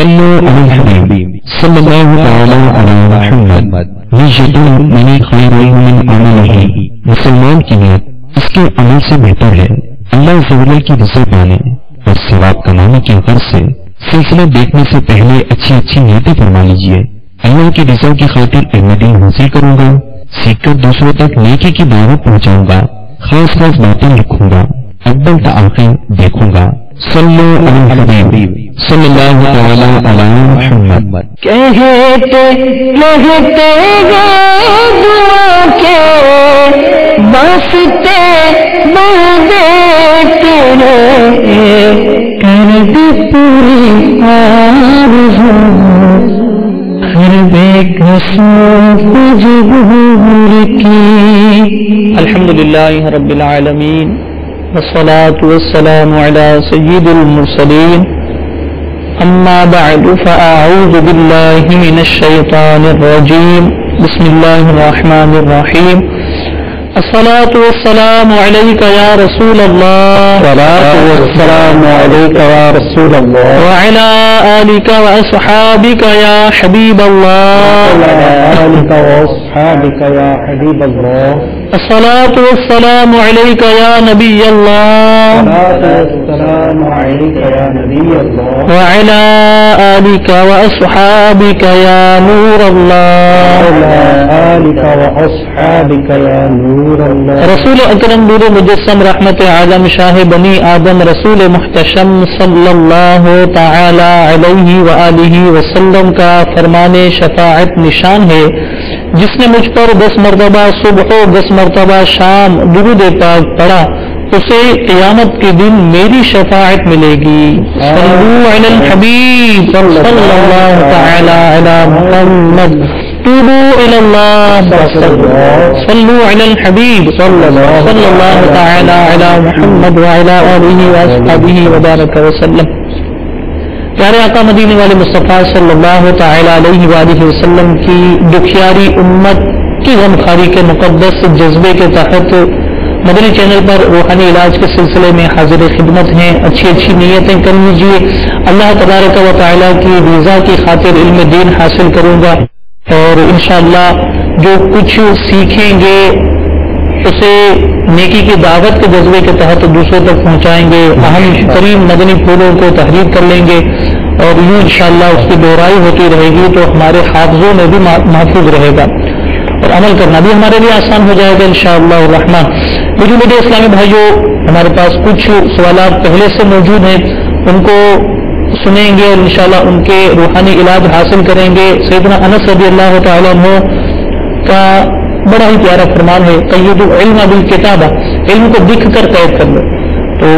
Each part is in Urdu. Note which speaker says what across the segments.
Speaker 1: صلوا على الحبيب صلى الله تعالى على محمد نیت من خیر من عمله، مسلمان کی نیت اس کے عمل سے بہتر ہے اللہ عز و جل کی رضا پانے اور ثواب کمانے کی غرض سے سلسلہ دیکھنے سے پہلے اچھی اچھی نیتیں فرما لیجیے۔ اللہ کی رضا کی خاطر علم دین حاصل کروں گا، سیکھ کر دوسروں تک نیکی کی دعوت پہنچاؤں گا، خاص خاص باتیں لکھوں گا، اول تآخر دیکھوں گا۔ صلو علی الحبیب صلی اللہ تعالی علی محمد۔
Speaker 2: کہتے رہتے گئے دعا کے واسطے بندے تیرے، کر دے پوری آرزو ہر بے قسموں مجبور کی۔ الحمدللہ رب العالمین والصلاة والسلام على سید المرسلین، اما بعد فاعوذ باللہ من الشیطان الرجیم، بسم اللہ الرحمن الرحیم۔ الصلاة والسلام علیک یا رسول اللہ،
Speaker 3: الصلاة والسلام علیک یا رسول اللہ،
Speaker 2: وعلى آلک واصحابک یا حبیب اللہ،
Speaker 3: وعلى آلک واصحابک یا حبیب اللہ،
Speaker 2: الصلاة والسلام علیک یا نبی اللہ،
Speaker 3: الصلاة والسلام علیک یا نبی اللہ،
Speaker 2: وعلى آلک واصحابک یا نور اللہ،
Speaker 3: وعلى آلک واصحابک یا نور اللہ۔
Speaker 2: رسول اکرم نور مجسم رحمت عالم شاہ بنی آدم رسول محتشم صلی اللہ تعالی علیہ وآلہ وسلم کا فرمان شفاعت نشان ہے، جس نے مجھ پر 10 مرتبہ صبح و 10 مرتبہ شام درود پاک پڑھا، اسے قیامت کے دن میری شفاعت ملے گی۔ صلو علی الحبیب صلی اللہ تعالی علی محمد، توبوا الی اللہ، صلو علی الحبیب صلی اللہ تعالی علی محمد وعلی آلہ واصحابہ وبارک وسلم۔ پیارے آقا مدینے والے مصطفیٰ صلی اللہ تعالی علیہ وآلہ وسلم کی دکھیاری امت کی غمخواری کے مقدس جذبے کے تحت مدنی چینل پر روحانی علاج کے سلسلے میں حاضر خدمت ہیں۔ اچھی اچھی نیتیں کر لیجیے، اللہ تبارک و تعالیٰ کی رضا کی خاطر علم دین حاصل کروں گا، اور انشاءاللہ جو کچھ سیکھیں گے اسے نیکی کی دعوت کے جذبے کے تحت دوسروں تک پہنچائیں گے، اہم ترین مدنی پھولوں کو تحریر کر لیں گے، اور یوں انشاءاللہ اس کی دہرائی ہوتی رہے گی تو ہمارے حافظوں میں بھی محفوظ رہے گا، اور عمل کرنا بھی ہمارے لیے آسان ہو جائے گا انشاءاللہ الرحمن۔ مجھے میرے اسلامی بھائیوں، ہمارے پاس کچھ سوالات پہلے سے موجود ہیں، ان کو سنیں گے اور انشاءاللہ ان کے روحانی علاج حاصل کریں گے۔ سیدنا انس رضی اللہ تعالیٰ عنہ کا بڑا ہی پیارا فرمان ہے، قید العلم بالکتابہ، علم کو لکھ کر قید کر لو۔ تو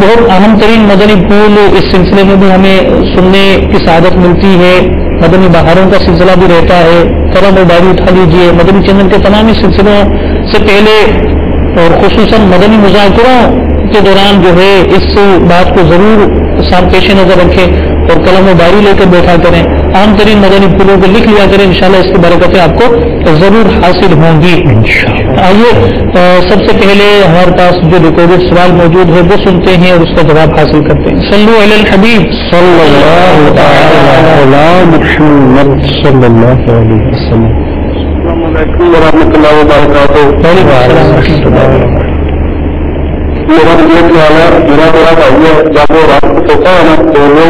Speaker 2: بہت اہم ترین مدنی پھول اس سلسلے میں بھی ہمیں سننے کی سعادت ملتی ہے، مدنی بہاروں کا سلسلہ بھی رہتا ہے، کرم و باری اٹھا لیجیے۔ مدنی چینل کے تمام سلسلوں سے پہلے اور خصوصاً مدنی مذاکروں کے دوران جو ہے اس بات کو ضرور ساتھ پیش نظر رکھیں اور قلم و ڈائری لے کر بیٹھا کریں، عام ترین مدنی پھولوں کو لکھ لیا کریں، انشاءاللہ اس کی برکتیں آپ کو ضرور حاصل ہوں گی۔ آئیے سب سے پہلے ہمارے پاس جو ریکارڈڈ سوال موجود ہے وہ سنتے ہیں اور اس کا جواب حاصل کرتے ہیں۔ صلو علی الحبیب
Speaker 3: صلی اللہ تعالی علی محمد صلی اللہ علیہ وسلم۔ السلام علیکم ورحمۃ اللہ وبرکاتہ۔ میرا یہ خیال ہے، میرا بڑا بھائی ہے، جب وہ رات کو سوتا ہے نا تو وہ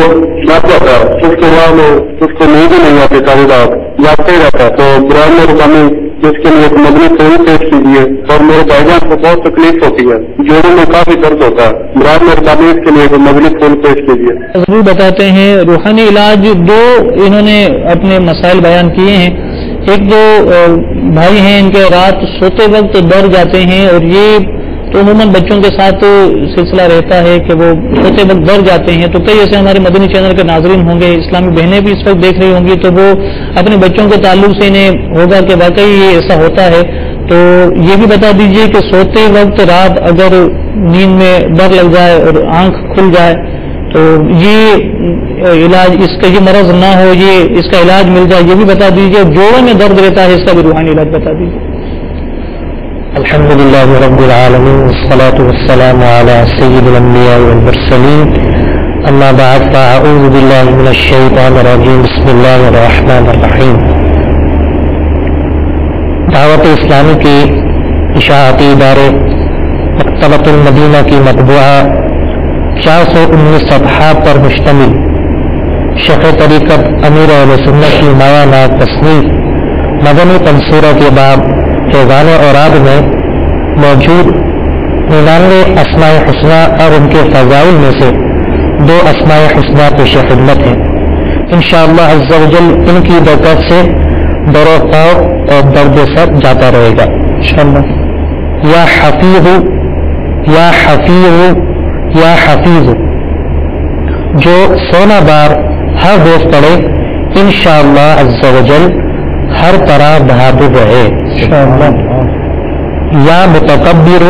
Speaker 3: لگ جاتا ہے، اس کے بعد اس کو نیند نہیں آتی، ساری رات جاگتے ہی رہتا ہے۔ تو برائے مہربانی اس کے لیے ایک مدنی پھول پیش کیجیے، اور میرے بھائی جان کو بہت تکلیف ہوتی ہے، جوڑوں میں کافی درد ہوتا ہے، برائے مہربانی اس کے لیے ایک مدنی پھول پیش کیجیے۔
Speaker 2: ضرور بتاتے ہیں۔ روحانی علاج دو انہوں نے اپنے مسائل بیان کیے ہیں۔ ایک جو بھائی ہیں ان کے رات سوتے وقت ڈر جاتے ہیں، اور یہ تو عموماً بچوں کے ساتھ سلسلہ رہتا ہے کہ وہ سوتے وقت ڈر جاتے ہیں، تو کئی ایسے ہمارے مدنی چینل کے ناظرین ہوں گے، اسلامی بہنیں بھی اس وقت دیکھ رہی ہوں گی، تو وہ اپنے بچوں کے تعلق سے انہیں ہوگا کہ واقعی یہ ایسا ہوتا ہے۔ تو یہ بھی بتا دیجئے کہ سوتے وقت رات اگر نیند میں ڈر لگ جائے اور آنکھ کھل جائے تو یہ علاج، اس کا یہ مرض نہ ہو، یہ اس کا علاج مل جائے، یہ بھی بتا دیجئے۔ جوڑوں میں درد رہتا ہے، اس کا بھی روحانی علاج بتا دیجئے۔
Speaker 3: الحمدللہ رب العالمین، والصلاة والسلام علی سید الانبیاء والمرسلین
Speaker 2: اما بعد فاعوذ باللہ من الشیطان الرجیم بسم اللہ الرحمن الرحیم. دعوت اسلامی کی اشاعتی ادارے مکتبۃ المدینہ کی مطبوعہ 419 صفحات پر مشتمل شیخ طریقت امیر اہل سنت کی مایہ ناز تصنیف مدنی تنصورہ کے باب فیضان اوراد میں موجود 99 اسماء حسنہ اور ان کے فضائل میں سے 2 اسماء حسنہ پیش خدمت ہیں. انشاءاللہ عز و جل ان کی برکت سے در و خوف اور درد سر جاتا رہے گا انشاءاللہ. یا حفیظ یا حفیظ یا حفیظ جو 16 بار ہر روز پڑھے انشاءاللہ عز و جل ہر طرح بہادر رہے انشاءاللہ. یا متکبر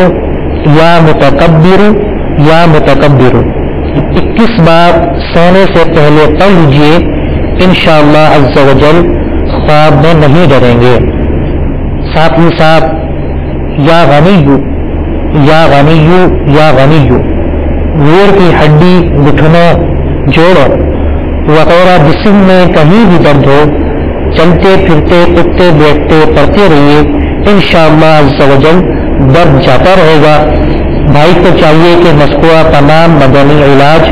Speaker 2: یا متکبر یا متکبر 21 بار سونے سے پہلے پڑھ لیجیے انشاءاللہ عز و جل خواب میں نہیں ڈریں گے. ساتھ ہی ساتھ یا غنی یا غنی یا غنی ریڑھ کی ہڈی گھٹنوں جوڑ وغیرہ جسم میں کہیں بھی درد ہو چلتے پھرتے اٹھتے بیٹھتے پڑھتے رہیے انشاءاللہ عز و جل درد جاتا رہے گا. بھائی کو چاہیے کہ مذکورہ تمام مدنی علاج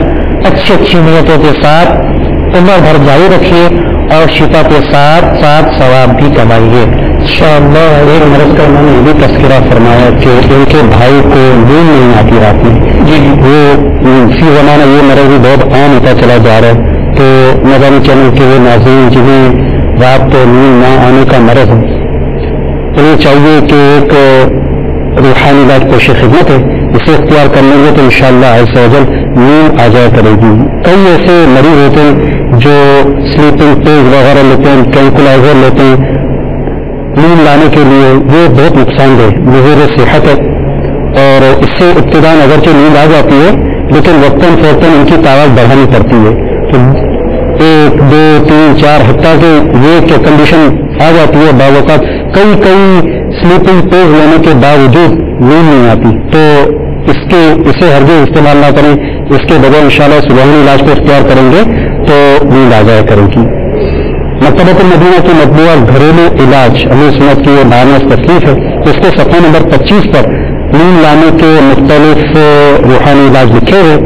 Speaker 2: اچھی نیتوں کے ساتھ عمر بھر جاری رکھیے اور شفا کے ساتھ ساتھ ثواب بھی کمائیے انشاءاللہ. ایک مرض کا انہوں نے یہ بھی تذکرہ فرمایا کہ ان کے بھائی کو نیند نہیں آتی رات میں. جی وہ اسی زمانہ یہ مرض بھی بہت عام ہوتا چلا جا رہا ہے. تو مدنی چینل کے وہ ناظرین جنہیں رات کو نیند نہ آنے کا مرض ہے انہیں چاہیے کہ ایک روحانی علاج پیش خدمت ہے اسے اختیار کر لیں گے تو انشاءاللہ عز و جل نیند آ جایا کرے گی. کئی ایسے مریض ہوتے ہیں جو سلیپنگ پیز وغیرہ لیتے ہیں ٹرینکولائزر لیتے ہیں نیند لانے کے لیے. وہ بہت نقصان دہ مضر صحت ہے اور اس سے ابتداءً اگرچہ نیند آ جاتی ہے لیکن وقتاً فوقتاً ان کی تعداد بڑھانی پڑتی ہے. تو 1 2 3 4 حتیٰ کہ یہ کنڈیشن آ جاتی ہے بعض اوقات کئی سلیپنگ پیز لینے کے باوجود نیند نہیں آتی. تو اسے ہرگز استعمال نہ کریں. اس کے بغیر انشاءاللہ سبحانی علاج کو اختیار کریں گے تو نیند آ جایا کرے گی. مکتبۃ المدینہ کی مطبوعہ گھریلو علاج امیر سنت کی یہ نامہ تصنیف ہے. اس کے صفحہ نمبر 25 پر نیند لانے کے مختلف روحانی علاج لکھے ہوئے.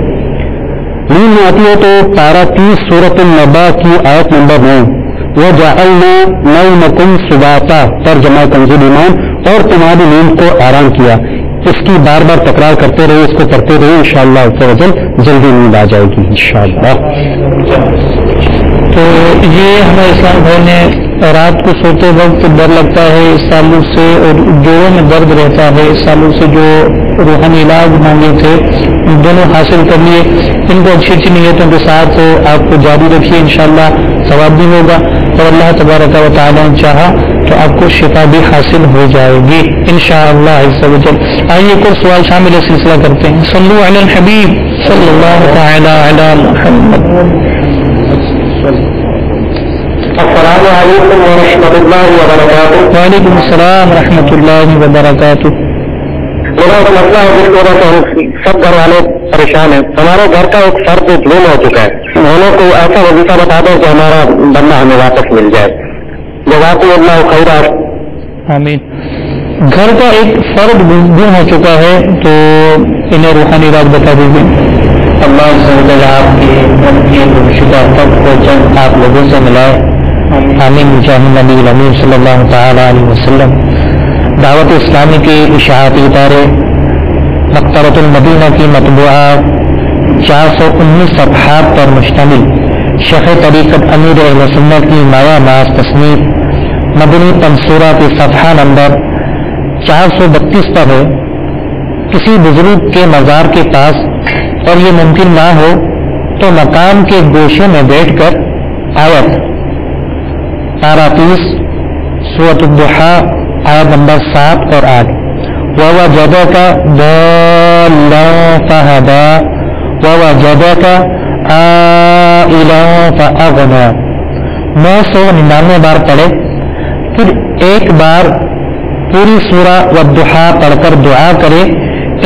Speaker 2: نیند نہیں آتی ہے تو پارہ 30 سورۃ النبا کی آیت نمبر 9 وَجَعَلْنَا نَوْمَكُمْ سُبَاتًا ترجمہ کنز ایمان اور تمہاری نیند کو آرام کیا. اس کی بار بار تکرار کرتے رہے اس کو پڑھتے رہے انشاءاللہ جلدی نیند آ جائے گی انشاءاللہ. تو یہ ہمیں اسلام بھائی نے رات کو سوتے وقت ڈر لگتا ہے اس تعلق سے اور جوڑوں میں درد رہتا ہے اس تعلق سے جو روحانی علاج مانگے تھے دونوں حاصل کر لیے. ان کو اچھی نیتوں کے ساتھ آپ کو جاری رکھیے انشاءاللہ ثواب بھی ہوگا اور اللہ تبارک و تعالیٰ نے چاہا تو آپ کو شفا بھی حاصل ہو جائے گی انشاءاللہ عز و جل. آئیے ایک اور سوال شامل سلسلہ کرتے ہیں. صلو علی الحبیب صلی اللہ تعالی علی محمد. السلام علیکم ورحمۃ اللہ وبرکاتہ. وعلیکم السلام ورحمۃ اللہ وبرکاتہ. میرا مسئلہ ہے جس وجہ سے ہم سب گھر والے پریشان ہیں. ہمارے گھر کا ایک فرد گم ہو چکا ہے. انہوں کو ایسا وظیفہ بتا دیں کہ ہمارا بندہ ہمیں واپس مل جائے. جزاکم اللہ خیرا. آمین. گھر کا ایک فرد گم ہو چکا ہے تو انہیں روحانی علاج بتا دیجیے. اللہ سے آپ کی شدہ فرد کو چند آپ لوگوں سے ملائے. آمین مجاہد نبی الامین صلی اللہ تعالی علیہ وسلم. دعوت اسلامی کے اشاعتی ادارے مکتبۃ المدینہ کی مطبوعہ 419 صفحات پر مشتمل شیخ طریقت امیر اہل سنت کی مایہ ناز تصنیف مدنی تنصورہ کے صفحہ نمبر 432 پر ہے. کسی بزرگ کے مزار کے پاس اور یہ ممکن نہ ہو تو مقام کے گوشے میں بیٹھ کر آیت پارہ 30 سورۃ الضحیٰ آیت نمبر 7 اور 8 وَوَجَدَكَ ضَالًّا فَهَدَىٰ وَوَجَدَكَ عَائِلًا فَأَغْنَىٰ 999 بار پڑھے. پھر ایک بار پوری سورہ والضحیٰ پڑھ کر دعا کرے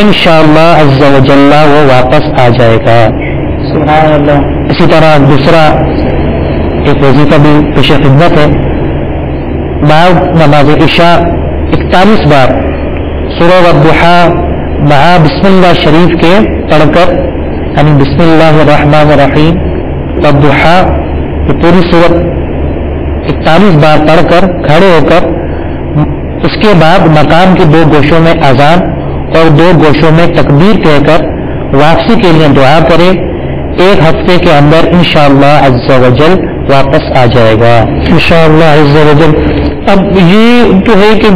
Speaker 2: انشاءاللہ عز و جل وہ واپس آ جائے گا. سبحان اللہ۔ اسی طرح دوسرا ایک وظیفہ بھی پیش خدمت ہے، بعد نماز عشاء 41 بار سورہ والضحیٰ مع بسم اللہ شریف کے پڑھ کر، یعنی بسم اللہ الرحمن الرحیم والضحیٰ یہ پوری سورت 41 بار پڑھ کر کھڑے ہو کر، اس کے بعد مقام کے 2 گوشوں میں اذان اور 2 گوشوں میں تکبیر کہہ کر واپسی کے لیے دعا کرے، 1 ہفتے کے اندر انشاءاللہ عز و جل واپس آ جائے گا انشاءاللہ عز و جل۔ اب یہ تو ہے کہ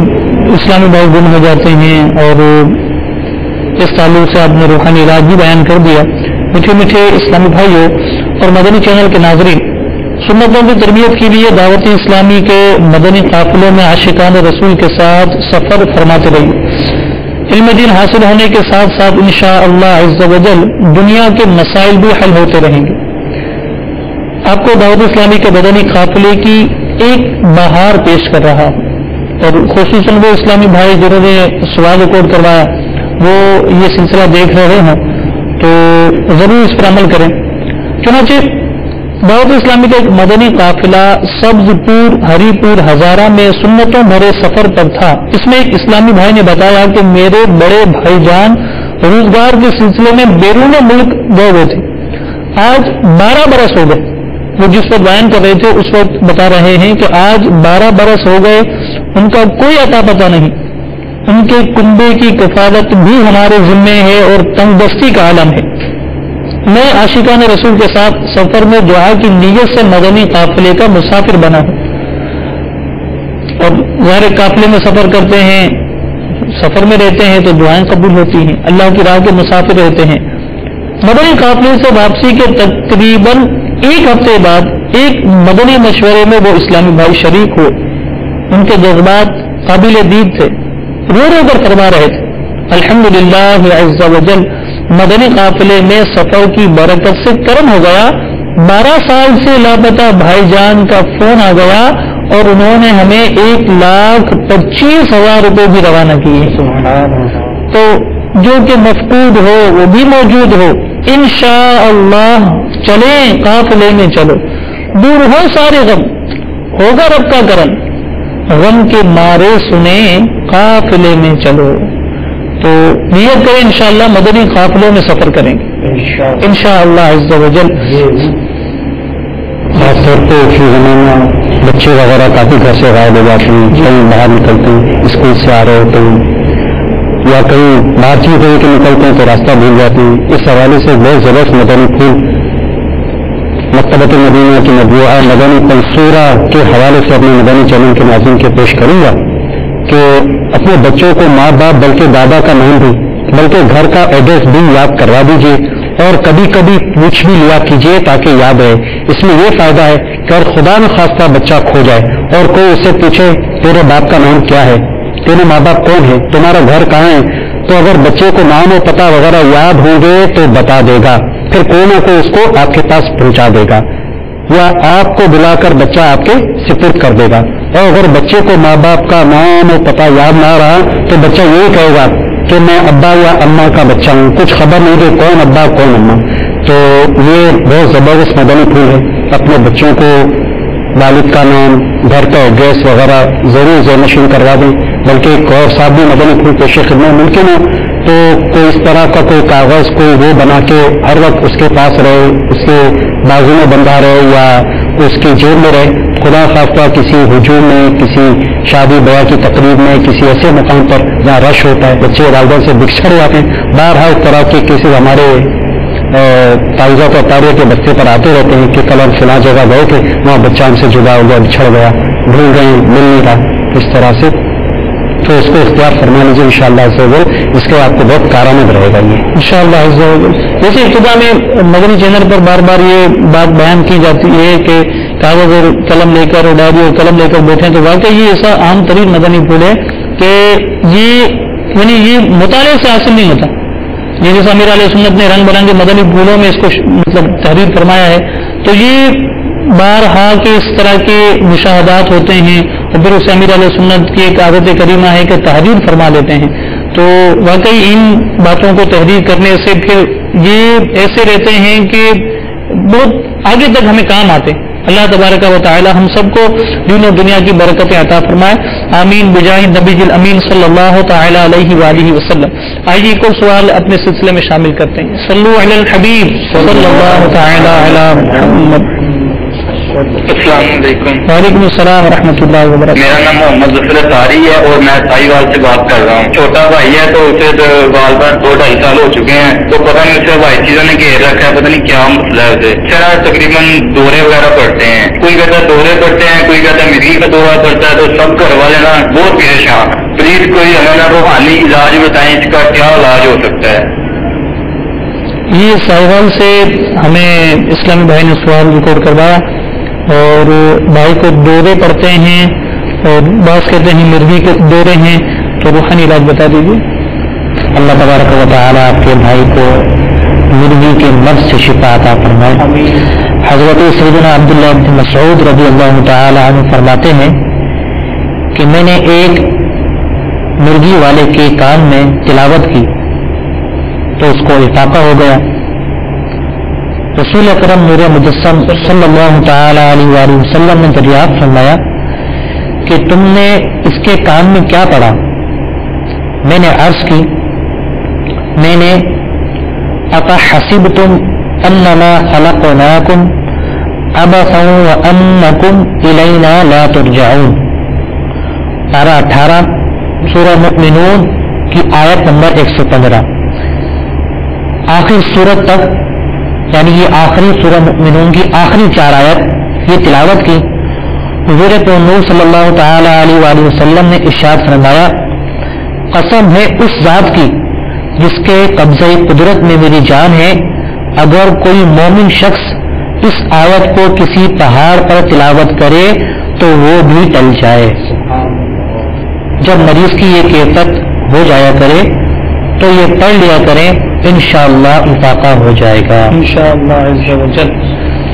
Speaker 2: اسلامی بھائی گم ہو جاتے ہیں، اور اس تعلق سے آپ نے روحانی علاج بھی بیان کر دیا۔ میٹھے میٹھے اسلامی بھائیوں اور مدنی چینل کے ناظرین، سنتوں کی تربیت کے لیے دعوت اسلامی کے مدنی قافلوں میں عاشقان رسول کے ساتھ سفر فرماتے رہیے۔ علم دین حاصل ہونے کے ساتھ ساتھ انشاءاللہ عز و جل دنیا کے مسائل بھی حل ہوتے رہیں گے۔ آپ کو دعوت اسلامی کے مدنی قافلے کی ایک بہار پیش کر رہا ہوں، اور خصوصاً وہ اسلامی بھائی جنہوں نے سوال ریکارڈ کروایا وہ یہ سلسلہ دیکھ رہے ہوں تو ضرور اس پر عمل کریں۔ چنانچہ دعوت اسلامی کا ایک مدنی قافلہ سبز پور ہری پور ہزارہ میں سنتوں بھرے سفر پر تھا۔ اس میں ایک اسلامی بھائی نے بتایا کہ میرے بڑے بھائی جان روزگار کے سلسلے میں بیرون ملک گئے ہوئے تھے، آج 12 برس ہو گئے۔ وہ جس وقت بیان کر رہے تھے اس وقت بتا رہے ہیں کہ آج 12 برس ہو گئے، ان کا کوئی عطا پتہ نہیں، ان کے کنبے کی کفالت بھی ہمارے ذمے ہے اور تنگ دستی کا عالم ہے۔ میں عاشقان رسول کے ساتھ سفر میں دعا کی نیت سے مدنی قافلے کا مسافر بنا ہوں، اور ظاہر قافلے میں سفر کرتے ہیں، سفر میں رہتے ہیں تو دعائیں قبول ہوتی ہیں، اللہ کی راہ کے مسافر رہتے ہیں۔ مدنی قافلے سے واپسی کے تقریباً 1 ہفتے بعد ایک مدنی مشورے میں وہ اسلامی بھائی شریک ہوئے۔ ان کے جذبات قابل دید تھے، رو رو کر فرما رہے تھے الحمدللہ عز و جل، مدنی قافلے میں سفر کی برکت سے کرم ہو گیا، 12 سال سے لاپتہ بھائی جان کا فون آ گیا اور انہوں نے ہمیں 1,25,000 روپے بھی روانہ کیے۔ تو جو کہ مفقود ہو وہ بھی موجود ہو، انشاءاللہ چلیں قافلے میں، چلو دور ہو سارے غم، ہوگا رب کا کرم، غم کے مارے سنیں قافلے میں چلو۔ تو نیت کریں انشاءاللہ مدنی قافلوں میں سفر کریں گے انشاءاللہ عز و جل۔
Speaker 3: خاص طور پہ فی زمانہ بچے وغیرہ کافی گھر سے غائب ہو جاتے ہیں، کہیں باہر نکلتے ہیں، اسکول سے آ رہے ہوتے ہیں یا کہیں باہر چیز کہیں کہ نکلتے ہیں تو راستہ بھول جاتے ہیں۔ اس حوالے سے بہت زبردست مدنی پھول مکتبۃ مدینہ کی مطبوعہ مدنی منصورہ کے حوالے سے اپنے مدنی چینل کے ناظرین کے پیش کروں گا کہ اپنے بچوں کو ماں باپ بلکہ دادا کا نام بھی بلکہ گھر کا ایڈریس بھی یاد کروا دیجیے، اور کبھی کبھی پوچھ بھی لیا کیجیے تاکہ یاد رہے۔ اس میں یہ فائدہ ہے کہ اگر خدا نہ خواستہ بچہ کھو جائے اور کوئی اسے پوچھے تیرے باپ کا نام کیا ہے، تیرے ماں باپ کون ہے، تمہارا گھر کہاں ہے، تو اگر بچے کو نام و پتہ وغیرہ یاد ہوں گے تو بتا دے گا، پھر کوئی نہ کوئی اس کو آپ کے پاس پہنچا دے گا، یا آپ کو بلا کر بچہ آپ کے سپرد کر دے گا۔ اور اگر بچے کو ماں باپ کا نام و پتہ یاد نہ رہا تو بچہ یہی کہے گا کہ میں ابا یا اماں کا بچہ ہوں، کچھ خبر نہیں کہ کون ابا کون اماں۔ تو یہ بہت زبردست مدنی پھول ہے، اپنے بچوں کو والد کا نام، گھر کا ایڈریس وغیرہ ضرور ذہنشین کروا دیں۔ بلکہ ایک اور صاحب بھی مدنی پھول پیش خدمت ممکن ہو تو کوئی اس طرح کا کوئی کاغذ کوئی وہ بنا کے ہر وقت اس کے پاس رہے، اس کے بازو میں بندھا رہے یا اس کی جیب میں رہے، خدا خواستہ کسی ہجوم میں، کسی شادی بیاہ کی تقریب میں، کسی ایسے مقام پر جہاں رش ہوتا ہے، بچے والدین سے بچھڑ جاتے ہیں، بارہا اس طرح کے کیسز ہمارے کاغذات اور تاریخ کے بستے پر آتے رہتے ہیں کہ کل ہم فلاں جگہ گئے تھے، وہاں بچہ ہم سے جدا ہو گیا، بچھڑ گیا، بھول گئے، مل نہیں رہا، اس طرح سے تو اس کو اختیار فرما لیجیے انشاءاللہ عز و جل، اس کے آپ کو بہت کارآمد رہے گا یہ
Speaker 2: انشاءاللہ عز و جل۔ جیسے ابتدا میں مدنی چینل پر بار بار یہ بات بیان کی جاتی ہے کہ کاغذ اور قلم لے کر اور ڈائری اور قلم لے کر بیٹھیں، تو واقعی یہ ایسا عام ترین مدنی پھول ہے کہ یہ مطالعے سے حاصل نہیں ہوتا۔ یہ جیسا امیر علیہ سنت نے رنگ برنگے مدنی پھولوں میں اس کو مطلب تحریر فرمایا ہے، تو یہ بارہا کے اس طرح کے مشاہدات ہوتے ہیں، اور پھر اس امیر علیہ سنت کی ایک عادت کریمہ ہے کہ تحریر فرما لیتے ہیں۔ تو واقعی ان باتوں کو تحریر کرنے سے پھر یہ ایسے رہتے ہیں کہ بہت آگے تک ہمیں کام آتے ہیں. اللہ تبارک و تعالی ہم سب کو دین و دنیا کی برکتیں عطا فرمائے. آمین بجاہ نبی الامین صلی اللہ تعالی علیہ وآلہ وسلم. آئیے ایک اور سوال اپنے سلسلے میں شامل کرتے ہیں. صلو علی الحبیب صلی اللہ تعالی علی محمد.
Speaker 3: السلام علیکم.
Speaker 2: وعلیکم السلام ورحمۃ اللہ وبرکاتہ.
Speaker 3: میرا نام محمد ظفر طاری ہے اور میں سائی وال سے بات کر رہا ہوں. چھوٹا بھائی ہے تو اسے والدین 2-2.5 سال ہو چکے ہیں تو پتہ نہیں اسے بھائی چیزوں نے گھیر رکھا ہے, پتہ نہیں کیا مسئلہ ہے اسے. شرح تقریباً دورے وغیرہ پڑتے ہیں, کوئی کہتا ہے دورے پڑتے ہیں, کوئی کہتا ہے مرغی کا دورہ پڑتا ہے, تو سب گھر والے نا بہت پریشان. پلیز کوئی ہمیں نا روحانی علاج بتائیں اس کا کیا علاج ہو سکتا ہے.
Speaker 2: یہ سائیوال سے ہمیں اسلامی بھائی نے سوال ریکارڈ کروایا اور بھائی کو دورے پڑتے ہیں اور بعض کہتے ہیں مرغی کے دورے ہیں, تو روحانی علاج بتا دیجیے.
Speaker 4: اللہ تبارک و تعالی آپ کے بھائی کو مرغی کے مرض سے شفا عطا فرمائے. حضرت سیدنا عبداللہ بن مسعود رضی اللہ تعالی عنہ فرماتے ہیں کہ میں نے ایک مرغی والے کے کان میں تلاوت کی تو اس کو افاقہ ہو گیا. رسول اکرم نور مجسم صلی اللہ تعالی علیہ وآلہ وسلم نے دریافت فرمایا کہ تم نے اس کے کان میں کیا پڑھا؟ میں نے عرض کی, میں نے اَفَحَسِبْتُمْ أَنَّمَا خَلَقْنَاكُمْ عَبَثًا وَأَنَّكُمْ إِلَيْنَا لَا تُرْجَعُونَ. پارہ 18 سورہ مؤمنون کی آیت نمبر 115. آخر سورت تک یعنی یہ آخری سورہ مؤمنون کی آخری 4 آیت یہ تلاوت کی. حضور نور صلی اللہ تعالی علیہ وآلہ وسلم نے ارشاد فرمایا, قسم ہے اس ذات کی جس کے قبضہ قدرت میں میری جان ہے, اگر کوئی مومن شخص اس آیت کو کسی پہاڑ پر تلاوت کرے تو وہ بھی ٹل جائے. جب مریض کی یہ کیفیت ہو جایا کرے تو یہ پڑھ لیا کریں, انشاءاللہ افاقہ ہو جائے گا
Speaker 2: انشاءاللہ عز و جل.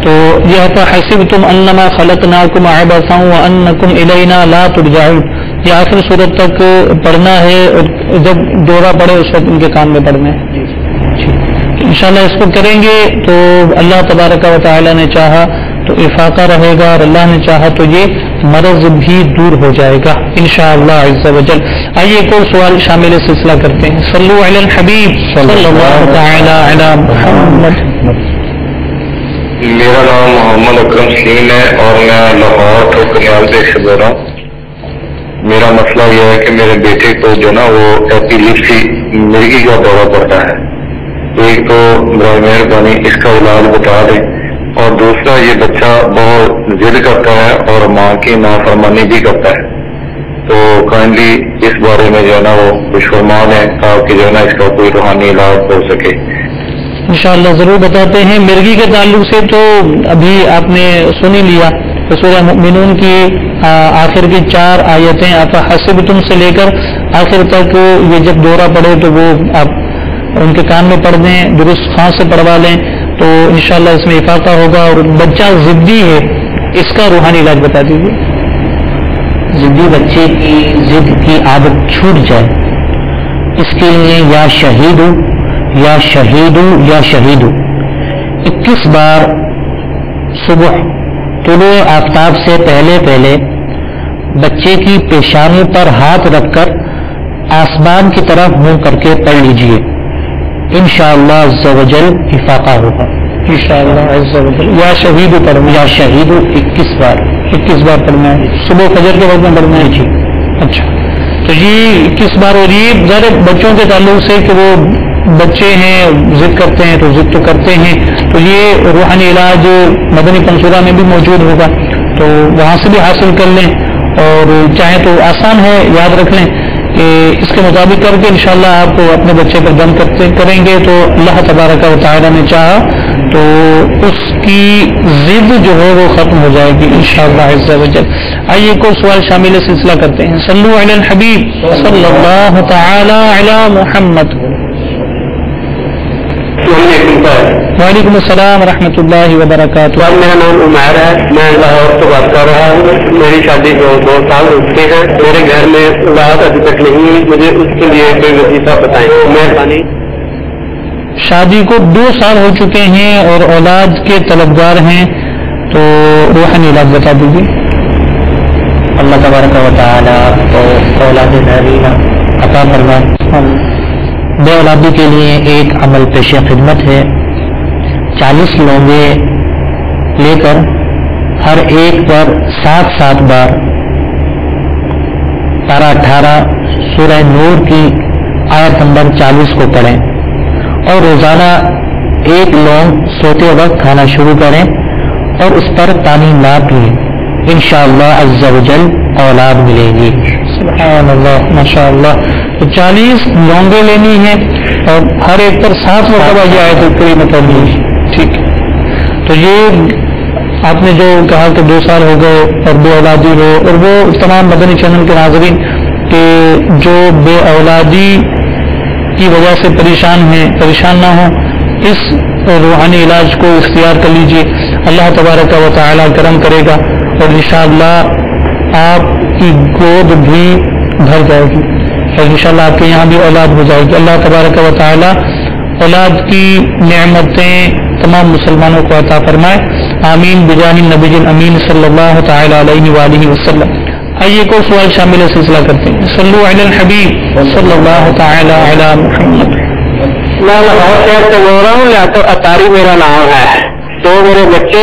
Speaker 2: تو یہ فحسبتم انما خلقناکم عبثا وانکم الینا لا ترجعون, یہ آخر صورت تک پڑھنا ہے اور جب دورہ پڑے اس وقت ان کے کان میں پڑھنا ہے. انشاءاللہ اس کو کریں گے تو اللہ تبارک و تعالی نے چاہا تو افاقہ رہے گا اور اللہ نے چاہا تو یہ مرض بھی دور ہو جائے گا انشاءاللہ عز و جل. آئیے ایک اور سوال شامل سلسلہ کرتے ہیں. صلو علی الحبیب صلی اللہ تعالی علی محمد.
Speaker 3: میرا نام محمد اکرم سلیم ہے اور میں لاہور ٹھوکریال سے بول رہا ہوں. میرا مسئلہ یہ ہے کہ میرے بیٹے کو جو نا وہ ایپیلیپسی مرغی کا دورہ پڑتا ہے. ایک تو برائے مہربانی اس کا علاج بتا دیں, اور دوسرا یہ بچہ بہت ضد کرتا ہے اور ماں کی نافرمانی بھی کرتا ہے. تو کائنڈلی اس بارے میں جو ہے نا وہ کچھ فرمان ہے تاکہ جو ہے نا اس کا کوئی روحانی علاج ہو سکے.
Speaker 2: انشاءاللہ ضرور بتاتے ہیں. مرغی کے تعلق سے تو ابھی آپ نے سن ہی لیا, سورہ مؤمنون کی آخر کی 4 آیتیں افحسبتم سے لے کر آخر تک یہ جب دورہ پڑے تو وہ آپ ان کے کان میں پڑھ دیں, درست خاص سے پڑھوا لیں تو انشاءاللہ اس میں افاقہ ہوگا. اور بچہ ضدی ہے, اس کا روحانی علاج بتا دیجیے.
Speaker 4: ضدی بچے کی ضد کی عادت چھوٹ جائے اس کے لیے یا شہید یا شہید یا شہید 21 بار صبح طلوع آفتاب سے پہلے بچے کی پیشانی پر ہاتھ رکھ کر آسمان کی طرف منہ کر کے پڑھ لیجئے, انشاءاللہ عز و جل افاقہ ہوگا.
Speaker 2: انشاءاللہ عز و جل. یا شہید پڑھنا,
Speaker 4: یا شہید 21
Speaker 2: بار پڑھنا ہے, صبح فجر کے وقت میں پڑھنا ہے. جی اچھا, تو یہ 21 بار. اور یہ ظاہر بچوں کے تعلق سے کہ وہ بچے ہیں ضد کرتے ہیں تو ضد تو کرتے ہیں, تو یہ روحانی علاج مدنی پنصورہ میں بھی موجود ہوگا تو وہاں سے بھی حاصل کر لیں, اور چاہیں تو آسان ہے یاد رکھ لیں کہ اس کے مطابق کر کے انشاءاللہ آپ اپنے بچے پر دم کریں گے تو اللہ تبارک و تعالی نے چاہا تو اس کی ضد جو ہے وہ ختم ہو جائے گی انشاءاللہ عز و جل. آئیے ایک اور سوال شامل سلسلہ کرتے ہیں. صلو علی الحبیب صلی اللہ تعالی علی محمد. وعلیکم السلام ورحمۃ اللہ وبرکاتہ.
Speaker 3: میرا نام عمیر ہے, میں لاہور سے بات کر رہا ہوں. میری شادی کو 2 سال ہو چکے ہیں. میرے گھر میں رات ابھی تک نہیں ہوئی, مجھے اس کے لیے کوئی وظیفہ بتائیں مہربانی.
Speaker 2: شادی کو 2 سال ہو چکے ہیں اور اولاد کے طلبگار ہیں، تو روحانی علاج بتا دیجیے۔
Speaker 4: اللہ تبارک و تعالی کو اولاد نابینا عطا فرمائے۔ بے اولادی کے لیے ایک عمل پیش خدمت ہے، 40 لونگے لے کر ہر ایک پر 7 بار پارہ 18 سورہ نور کی آیت نمبر 40 کو پڑھیں اور روزانہ 1 لونگ سوتے وقت کھانا شروع کریں اور اس پر پانی نہ پئیں، انشاءاللہ عز و جل اولاد ملے گی۔
Speaker 2: سبحان اللہ، ماشاء اللہ۔ تو 40 لونگیں لینی ہیں اور ہر ایک پر 7 مرتبہ یہ آیت کریمہ پڑھنی ہے، ٹھیک ہے۔ تو یہ آپ نے جو کہا کہ 2 سال ہو گئے اور بے اولادی ہو، اور وہ تمام مدنی چینل کے ناظرین کہ جو بے اولادی کی وجہ سے پریشان نہ ہوں، اس روحانی علاج کو اختیار کر لیجیے، اللہ تبارک و تعالی کرم کرے گا اور انشاءاللہ آپ کی گود بھی بھر جائے گی اور انشاءاللہ آپ کے یہاں بھی اولاد ہو جائے گی۔ اللہ تبارک و تعالی اولاد کی نعمتیں تمام مسلمانوں کو عطا فرمائے، آمین بجاہ النبی الامین صلی اللہ تعالی علیہ وآلہ وسلم۔ آئیے کو سوال شامل سلسلہ کرتے ہیں۔ صلو علی الحبیب صلی اللہ تعالی علی محمد۔
Speaker 3: میں لاہور شہر سے بول رہا ہوں، یا تو اطاری میرا نام ہے، تو میرے بچے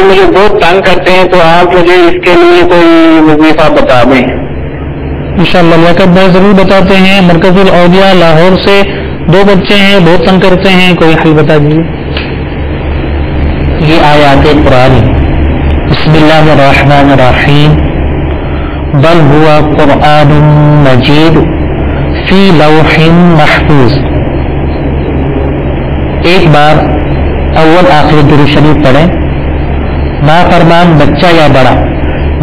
Speaker 3: مجھے بہت تنگ کرتے ہیں، تو آپ مجھے اس کے لیے کوئی وظیفہ بتا دیں۔
Speaker 2: انشاءاللہ لیاقت بھائی ضرور بتاتے ہیں۔ مرکز الاولیاء لاہور سے 2 بچے ہیں، بہت تنگ کرتے ہیں، کوئی حل بتا دیجیے۔
Speaker 4: یہ آیات قرآن، بسم اللہ الرحمن الرحیم، بل ہوا قرآن مجید فی لوح محفوظ۔ ایک بار اول آخر درود شریف پڑھیں۔ نافرمان بچہ یا بڑا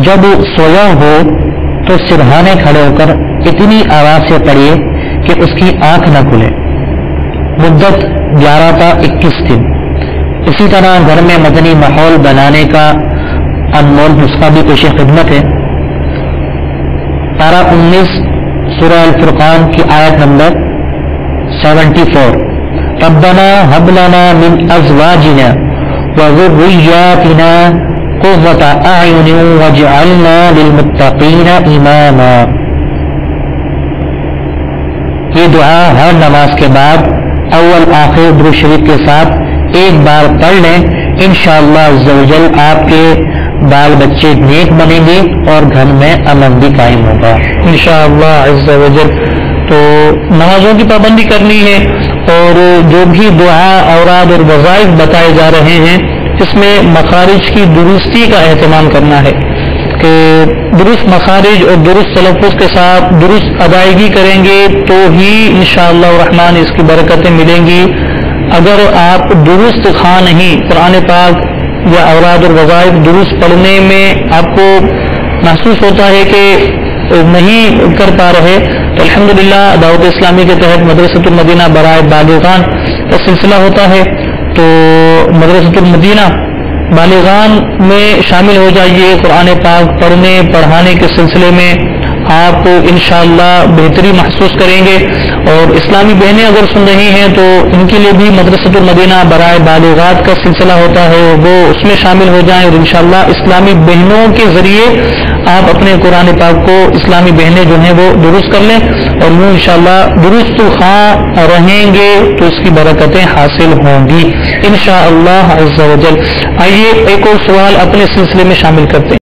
Speaker 4: جب سویا ہو تو سرہانے کھڑے ہو کر اتنی آواز سے پڑھیے کہ اس کی آنکھ نہ کھلے۔ مدت 11 تا 21 دن۔ اسی طرح گھر میں مدنی ماحول بنانے کا انمول نسخہ بھی پیش خدمت ہے۔ پارہ 19 سورہ الفرقان کی آیت نمبر 74، ربنا هب لنا من ازواجنا وذرياتنا قرة اعین واجعلنا للمتقین اماما۔ یہ دعا ہر نماز کے بعد اول آخر درود شریف کے ساتھ ایک بار پڑھ لیں، انشاءاللہ عز و جل آپ کے بال بچے نیک بنیں گے اور گھر میں امن بھی قائم ہوگا
Speaker 2: انشاءاللہ عز و جل۔ تو نمازوں کی پابندی کرنی ہے اور جو بھی دعا اوراد اور وظائف بتائے جا رہے ہیں اس میں مخارج کی درستی کا اہتمام کرنا ہے کہ درست مخارج اور درست تلفظ کے ساتھ درست ادائیگی کریں گے تو ہی انشاءاللہ الرحمن اس کی برکتیں ملیں گی۔ اگر آپ درست خواہ نہیں، قرآن پاک یا اوراد اور وظائف درست پڑھنے میں آپ کو محسوس ہوتا ہے کہ نہیں کر پا رہے، تو الحمدللہ دعوت اسلامی کے تحت مدرسۃ المدینہ برائے بالغان کا سلسلہ ہوتا ہے، تو مدرسۃ المدینہ بالغان میں شامل ہو جائیے۔ قرآن پاک پڑھنے پڑھانے کے سلسلے میں آپ انشاءاللہ بہتری محسوس کریں گے، اور اسلامی بہنیں اگر سن رہی ہیں تو ان کے لیے بھی مدرسۃ المدینہ برائے بالغات کا سلسلہ ہوتا ہے، وہ اس میں شامل ہو جائیں اور انشاءاللہ اسلامی بہنوں کے ذریعے آپ اپنے قرآن پاک کو اسلامی بہنیں جو ہیں وہ درست کر لیں، اور وہ انشاءاللہ درست خواہ رہیں گے تو اس کی برکتیں حاصل ہوں گی انشاءاللہ عز و جل۔ آئیے ایک اور سوال اپنے سلسلے میں شامل کرتے ہیں۔